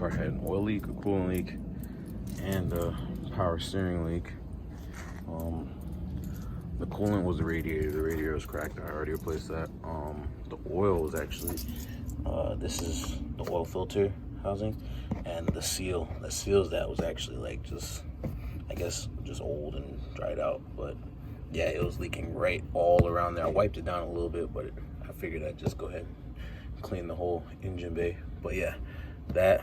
car had an oil leak, a coolant leak, and a power steering leak. The coolant was the radiator. The radiator was cracked. I already replaced that. The oil was actually, this is the oil filter housing, and the seal that seals that was actually like just, I guess, just old and dried out. But yeah, it was leaking right all around there. I wiped it down a little bit, but I figured I'd just go ahead and clean the whole engine bay. But yeah, that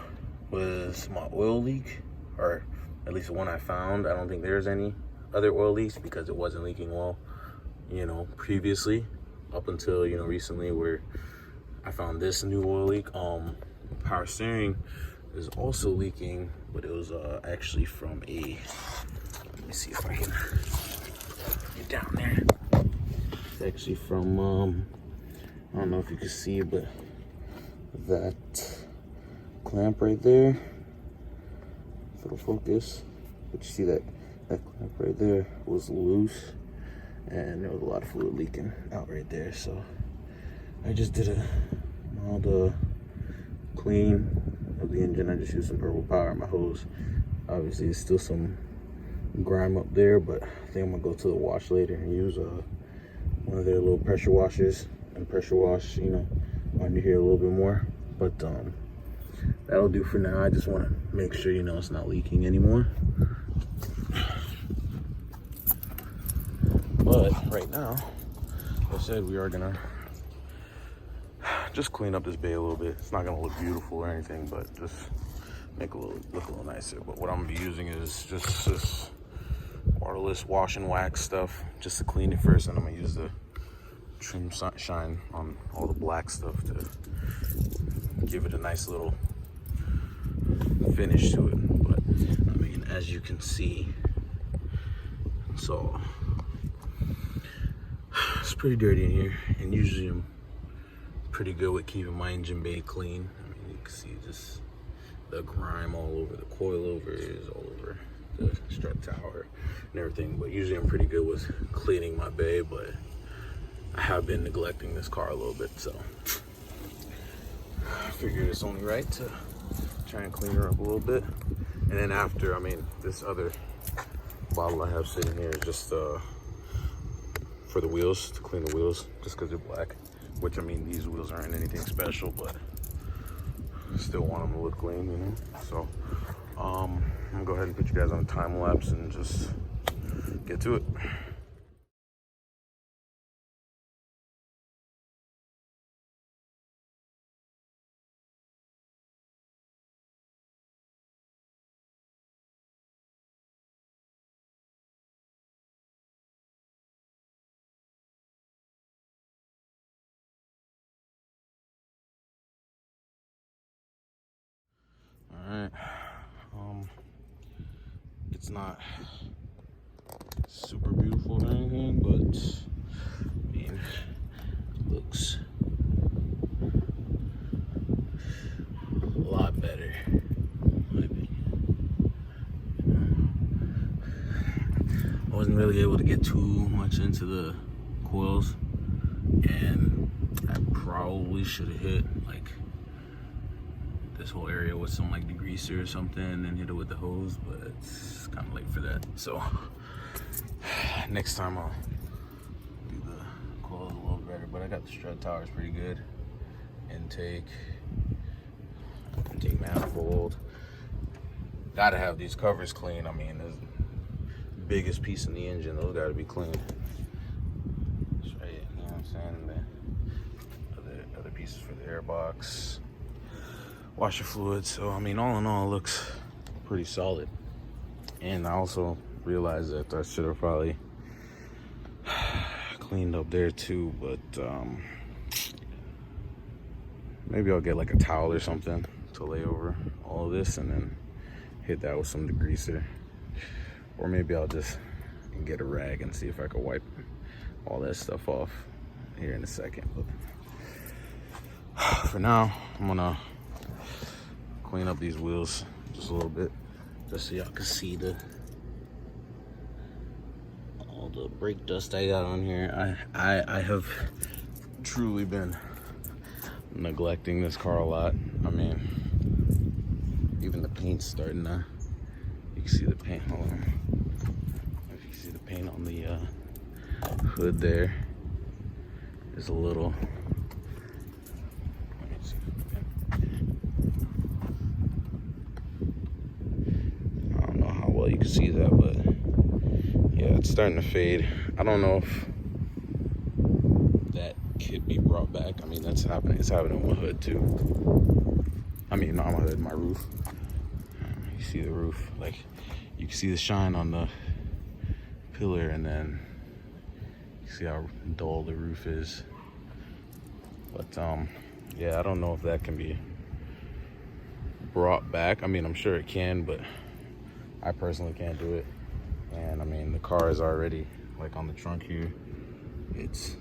was my oil leak, or at least the one I found. I don't think there's any other oil leaks because it wasn't leaking well, you know, previously, up until, you know, recently, where I found this new oil leak. Power steering is also leaking, but it was actually from a, let me see if I can get down there. It's actually from I don't know if you can see, but that clamp right there, if it'll focus, but you see that clamp right there was loose, and there was a lot of fluid leaking out right there. So I just did a mild clean of the engine. I just used some purple power in my hose. Obviously there's still some grime up there, but I think I'm gonna go to the wash later and use one of their little pressure washers and pressure wash, you know, under here a little bit more. But that'll do for now. I just want to make sure, you know, it's not leaking anymore. But right now, like I said, we are gonna just clean up this bay a little bit. It's not gonna look beautiful or anything, but just make it look a little nicer. But what I'm gonna be using is just this waterless wash and wax stuff, just to clean it first, and I'm gonna use the trim shine on all the black stuff to give it a nice little finish to it. But I mean, as you can see, so it's pretty dirty in here, and usually I'm pretty good with keeping my engine bay clean. I mean, you can see just the grime all over the coilovers, all over the strut tower and everything. But usually I'm pretty good with cleaning my bay, but I have been neglecting this car a little bit, so I figured it's only right to try and clean her up a little bit. And then after, I mean, this other bottle I have sitting here is just for the wheels, to clean the wheels, just because they're black. Which, I mean, these wheels aren't anything special, but I still want them to look clean, you know? So I'm gonna go ahead and put you guys on a time lapse and just get to it. Alright, it's not super beautiful or anything, but I mean, it looks a lot better, in my opinion. I wasn't really able to get too much into the coils, and I probably should have hit like this whole area with some like degreaser or something and then hit it with the hose, but it's kind of late for that. So next time I'll do the coils a little better. But I got the strut towers pretty good. Intake manifold. Gotta have these covers clean. I mean, the biggest piece in the engine, those gotta be clean. That's right, you know what I'm saying? The other pieces for the airbox, washer fluid. So I mean, all in all, it looks pretty solid. And I also realized that I should have probably cleaned up there too, but maybe I'll get like a towel or something to lay over all of this and then hit that with some degreaser. Or maybe I'll just get a rag and see if I can wipe all that stuff off here in a second. But for now, I'm gonna clean up these wheels just a little bit, just so y'all can see all the brake dust I got on here. I have truly been neglecting this car a lot. I mean, paint's starting to, you can see the paint, hold on. If you can see the paint on the hood there, there's a little, let me see. I don't know how well you can see that, but yeah, it's starting to fade. I don't know if that could be brought back. I mean, that's happening. It's happening on my hood too. I mean, not my hood, my roof. You see the roof, like you can see the shine on the pillar, and then you see how dull the roof is. But yeah, I don't know if that can be brought back. I mean, I'm sure it can, but I personally can't do it. And I mean, the car is already, like on the trunk here, it's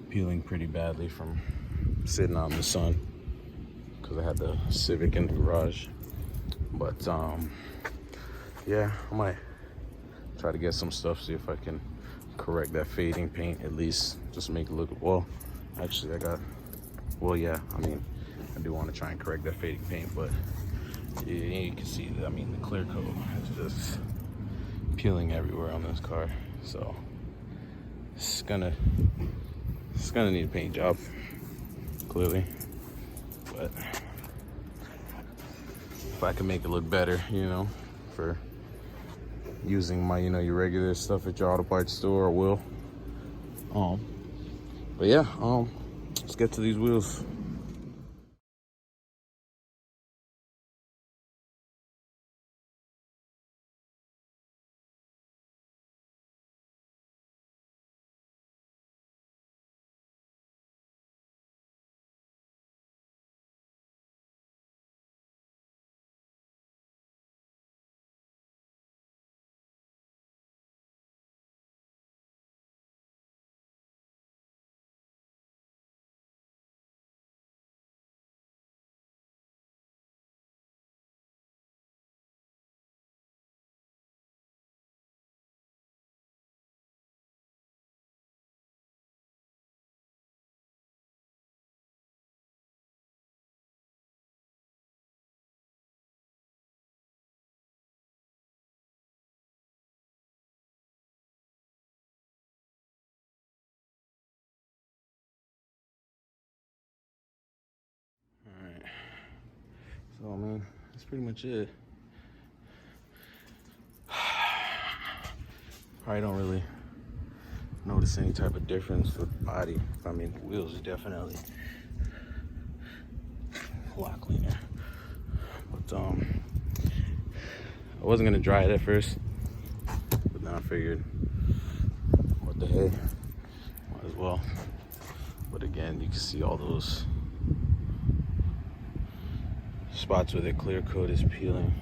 peeling pretty badly from sitting out in the sun because I had the Civic in the garage. But yeah, I might try to get some stuff, see if I can correct that fading paint, at least just make it look, well, actually yeah, I mean, I do want to try and correct that fading paint, but yeah, you can see that, I mean, the clear coat is just peeling everywhere on this car, so it's gonna need a paint job, clearly. But if I can make it look better, you know, for using my, you know, your regular stuff at your auto parts store, I will. But yeah, let's get to these wheels. All right, so I mean, that's pretty much it. Probably don't really notice any type of difference with the body. I mean, the wheels are definitely a lot cleaner. But I wasn't gonna dry it at first, but then I figured, what the heck, might as well. But again, you can see all those spots where the clear coat is peeling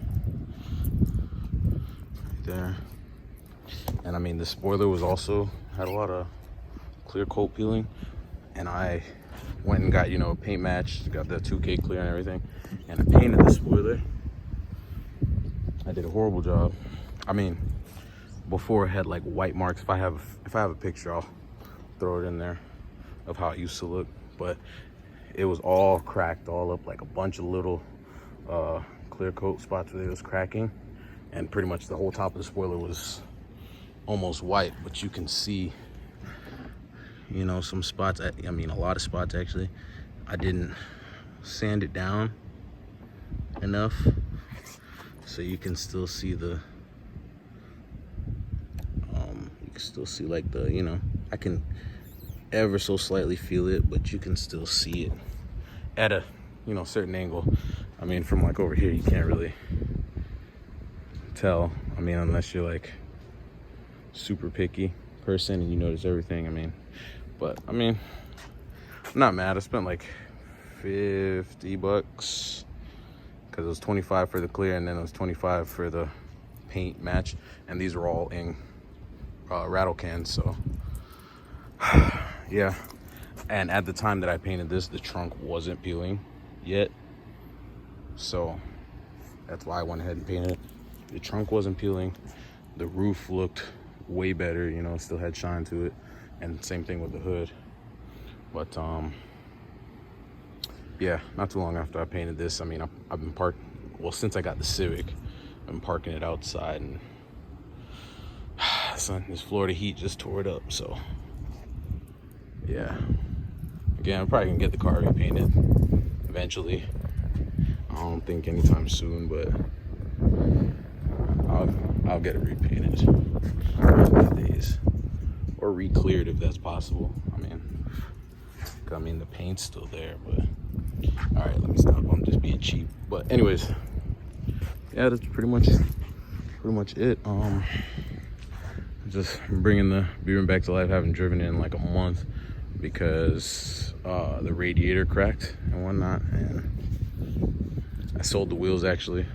right there. And I mean, the spoiler was also had a lot of clear coat peeling, and I went and got, you know, a paint match, got the 2K clear and everything, and I painted the spoiler. I did a horrible job. I mean, before it had like white marks. If I have a picture, I'll throw it in there of how it used to look, but it was all cracked all up, like a bunch of little clear coat spots where it was cracking, and pretty much the whole top of the spoiler was almost white, but you can see, you know, some spots, I mean, a lot of spots actually. I didn't sand it down enough, so you can still see the, you can still see like the, you know, I can ever so slightly feel it, but you can still see it at a, you know, certain angle. I mean, from like over here, you can't really tell. I mean, unless you're like super picky person and you notice everything. I mean, but I mean, I'm not mad. I spent like $50 because it was 25 for the clear, and then it was 25 for the paint match, and these were all in rattle cans. So yeah, and at the time that I painted this, the trunk wasn't peeling yet, so that's why I went ahead and painted it. The trunk wasn't peeling, the roof looked way better, you know, it still had shine to it, and same thing with the hood. But yeah, not too long after I painted this, I mean, I've been well, since I got the Civic, I'm parking it outside, and son, this Florida heat just tore it up. So yeah, again, I'm probably gonna get the car repainted eventually. I don't think anytime soon, but I'll get it repainted one of these days, or re-cleared if that's possible. I mean the paint's still there, but all right, let me stop. I'm just being cheap. But anyways, yeah, that's pretty much it. Just bringing the Beamer back to life. Haven't driven it in like a month because the radiator cracked and whatnot, and I sold the wheels actually.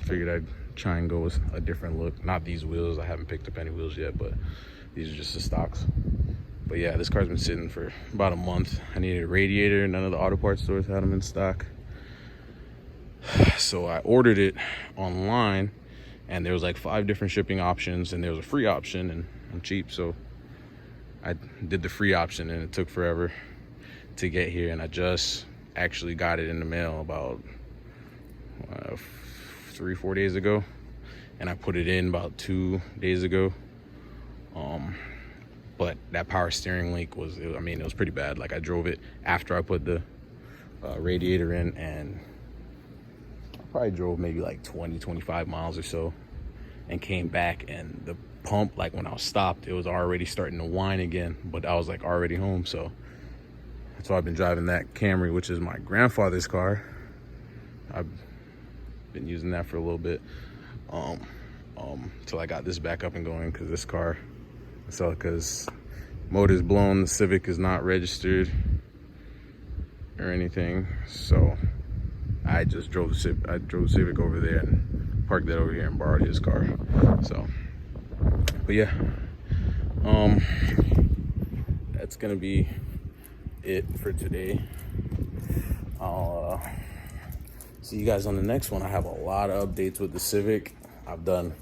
Figured I'd try and go with a different look. Not these wheels, I haven't picked up any wheels yet, but these are just the stocks. But yeah, this car's been sitting for about a month. I needed a radiator. None of the auto parts stores had them in stock, so I ordered it online, and there was like 5 different shipping options, and there was a free option, and I'm cheap, so I did the free option, and it took forever to get here. And I just actually got it in the mail about 3-4 days ago, and I put it in about 2 days ago. But that power steering leak was, it was pretty bad. Like, I drove it after I put the radiator in, and I probably drove maybe like 20-25 miles or so, and came back, and the pump, like when I was stopped, it was already starting to whine again, but I was like already home. So that's why I've been driving that Camry, which is my grandfather's car. I've been using that for a little bit till I got this back up and going, because this car, because motor's blown, the Civic is not registered or anything, so I just drove the Civic over there and parked that over here and borrowed his car. So, but yeah, that's gonna be it for today. I'll see you guys on the next one. I have a lot of updates with the Civic. I've done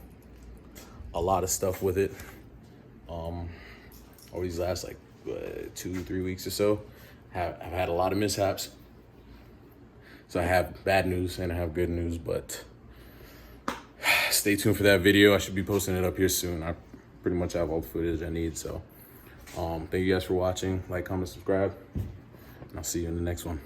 a lot of stuff with it over these last like 2-3 weeks or so. I've had a lot of mishaps, so I have bad news and I have good news, but stay tuned for that video. I should be posting it up here soon. I pretty much have all the footage I need. So thank you guys for watching. Like, comment, subscribe, and I'll see you in the next one.